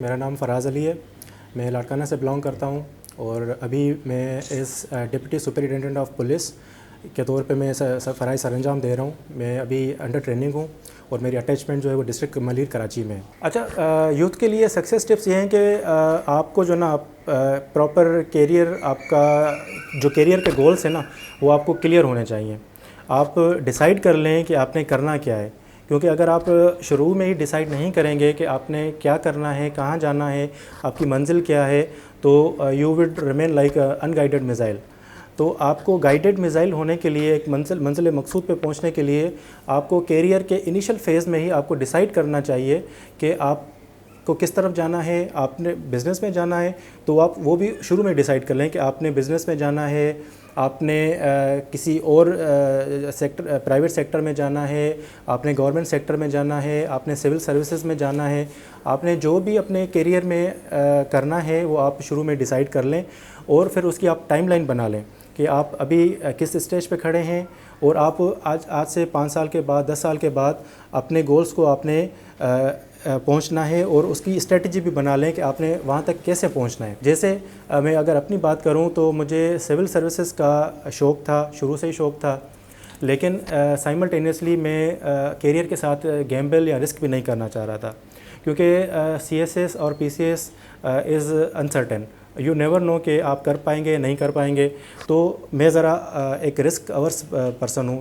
میرا نام فراز علی ہے. میں لاڑکانہ سے بلانگ کرتا ہوں اور ابھی میں ڈپٹی سپرنٹینڈنٹ آف پولیس کے طور پہ میں فرائض سر انجام دے رہا ہوں. میں ابھی انڈر ٹریننگ ہوں اور میری اٹیچمنٹ جو ہے وہ ڈسٹرکٹ ملیر کراچی میں ہے. اچھا، یوتھ کے لیے سکسیس ٹپس یہ ہیں کہ آپ کو جو نا پراپر کیریئر، آپ کا جو کیریئر کے گولس ہیں نا وہ آپ کو کلیئر ہونے چاہیے. آپ ڈیسائیڈ کر لیں کہ آپ نے کرنا کیا ہے، کیونکہ اگر آپ شروع میں ہی ڈیسائیڈ نہیں کریں گے کہ آپ نے کیا کرنا ہے، کہاں جانا ہے، آپ کی منزل کیا ہے، تو you would remain like in guided missile. تو آپ کو گائیڈڈ میزائل ہونے کے لیے، ایک منزل مقصود پہ پہنچنے کے لیے آپ کو کیریئر کے انیشل فیز میں ہی آپ کو ڈیسائیڈ کرنا چاہیے کہ آپ کو کس طرف جانا ہے. آپ نے بزنس میں جانا ہے تو آپ وہ بھی شروع میں ڈیسائیڈ کر لیں کہ آپ نے بزنس میں جانا ہے، آپ نے کسی اور سیکٹر، پرائیویٹ سیکٹر میں جانا ہے، آپ نے گورنمنٹ سیکٹر میں جانا ہے، آپ نے سول سروسز میں جانا ہے. آپ نے جو بھی اپنے کیریئر میں کرنا ہے وہ آپ شروع میں ڈیسائیڈ کر لیں اور پھر اس کی آپ ٹائم لائن بنا لیں کہ آپ ابھی کس اسٹیج پہ کھڑے ہیں اور آپ آج سے 5 سال کے بعد، 10 سال کے بعد اپنے گولز کو آپ نے پہنچنا ہے اور اس کی اسٹریٹجی بھی بنا لیں کہ آپ نے وہاں تک کیسے پہنچنا ہے. جیسے میں اگر اپنی بات کروں تو مجھے سول سروسز کا شوق تھا، شروع سے ہی شوق تھا، لیکن سائملٹینیسلی میں کیریئر کے ساتھ گیمبل یا رسک بھی نہیں کرنا چاہ رہا تھا، کیونکہ سی ایس ایس اور P C S is uncertain. You never know کہ آپ کر پائیں گے نہیں کر پائیں گے. تو میں ذرا ایک رسک اورس پرسن ہوں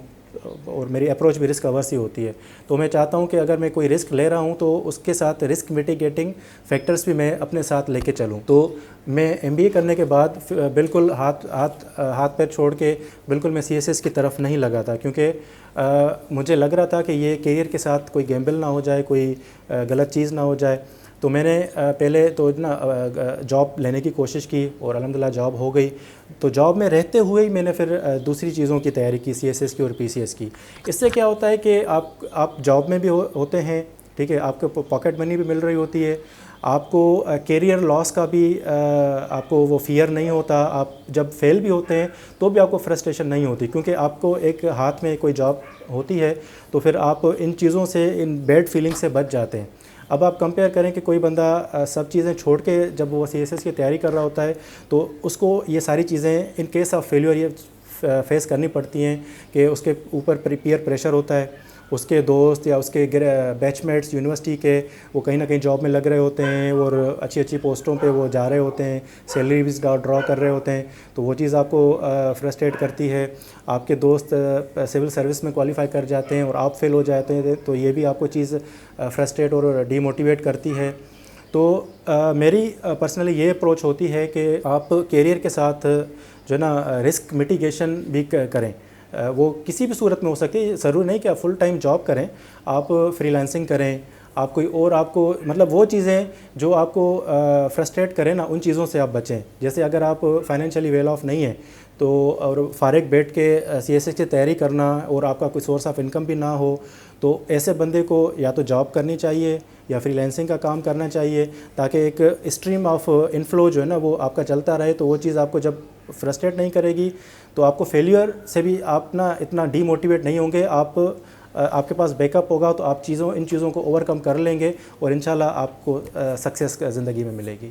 اور میری اپروچ بھی رسک اورس ہی ہوتی ہے. تو میں چاہتا ہوں کہ اگر میں کوئی رسک لے رہا ہوں تو اس کے ساتھ رسک میٹیگیٹنگ فیکٹرز بھی میں اپنے ساتھ لے کے چلوں. تو میں ایم بی اے کرنے کے بعد بالکل ہاتھ پیر چھوڑ کے بالکل میں سی ایس ایس کی طرف نہیں لگا تھا، کیونکہ مجھے لگ رہا تھا کہ یہ کیریئر کے ساتھ کوئی گیمبل نہ ہو جائے، کوئی غلط چیز نہ ہو جائے. تو میں نے پہلے تو جاب لینے کی کوشش کی اور الحمدللہ جاب ہو گئی. تو جاب میں رہتے ہوئے ہی میں نے پھر دوسری چیزوں کی تیاری کی، سی ایس ایس کی اور پی سی ایس کی. اس سے کیا ہوتا ہے کہ آپ جاب میں بھی ہوتے ہیں، ٹھیک ہے، آپ کو پاکٹ منی بھی مل رہی ہوتی ہے، آپ کو کیریئر لاس کا بھی آپ کو وہ فیئر نہیں ہوتا. آپ جب فیل بھی ہوتے ہیں تو بھی آپ کو فرسٹریشن نہیں ہوتی، کیونکہ آپ کو ایک ہاتھ میں کوئی جاب ہوتی ہے تو پھر آپ ان چیزوں سے، ان بیڈ فیلنگ سے بچ جاتے ہیں. اب آپ کمپیئر کریں کہ کوئی بندہ سب چیزیں چھوڑ کے جب وہ سی ایس ایس کی تیاری کر رہا ہوتا ہے تو اس کو یہ ساری چیزیں ان کیس آف فیلیور یہ فیس کرنی پڑتی ہیں کہ اس کے اوپر پیئر پریشر ہوتا ہے. اس کے دوست یا اس کے بیچ میٹس یونیورسٹی کے وہ کہیں نہ کہیں جاب میں لگ رہے ہوتے ہیں اور اچھی پوسٹوں پہ وہ جا رہے ہوتے ہیں، سیلری بھی ڈرا کر رہے ہوتے ہیں. تو وہ چیز آپ کو فرسٹریٹ کرتی ہے. آپ کے دوست سول سروس میں کوالیفائی کر جاتے ہیں اور آپ فیل ہو جاتے ہیں تو یہ بھی آپ کو چیز فرسٹریٹ اور ڈی موٹیویٹ کرتی ہے. تو میری پرسنلی یہ اپروچ ہوتی ہے کہ آپ کیریئر کے ساتھ جو ہے نا رسک میٹیگیشن بھی کریں. وہ کسی بھی صورت میں ہو سکتی ہے، ضروری نہیں کہ آپ فل ٹائم جاب کریں، آپ فری لانسنگ کریں، آپ کوئی اور آپ کو مطلب وہ چیزیں جو آپ کو فرسٹریٹ کریں نا ان چیزوں سے آپ بچیں. جیسے اگر آپ فائنینشلی ویل آف نہیں ہیں تو اور فارغ بیٹھ کے سی ایس ایس کی تیاری کرنا اور آپ کا کوئی سورس آف انکم بھی نہ ہو تو ایسے بندے کو یا تو جاب کرنی چاہیے یا فری لانسنگ کا کام کرنا چاہیے، تاکہ ایک اسٹریم آف انفلو جو ہے نا وہ آپ کا چلتا رہے. تو وہ چیز آپ کو جب فرسٹریٹ نہیں کرے گی تو آپ کو فیلیور سے بھی آپ نا اتنا ڈی موٹیویٹ نہیں ہوں گے. آپ کے پاس بیک اپ ہوگا تو آپ ان چیزوں کو اوور کم کر لیں گے اور انشاءاللہ آپ کو سکسیس زندگی میں ملے گی.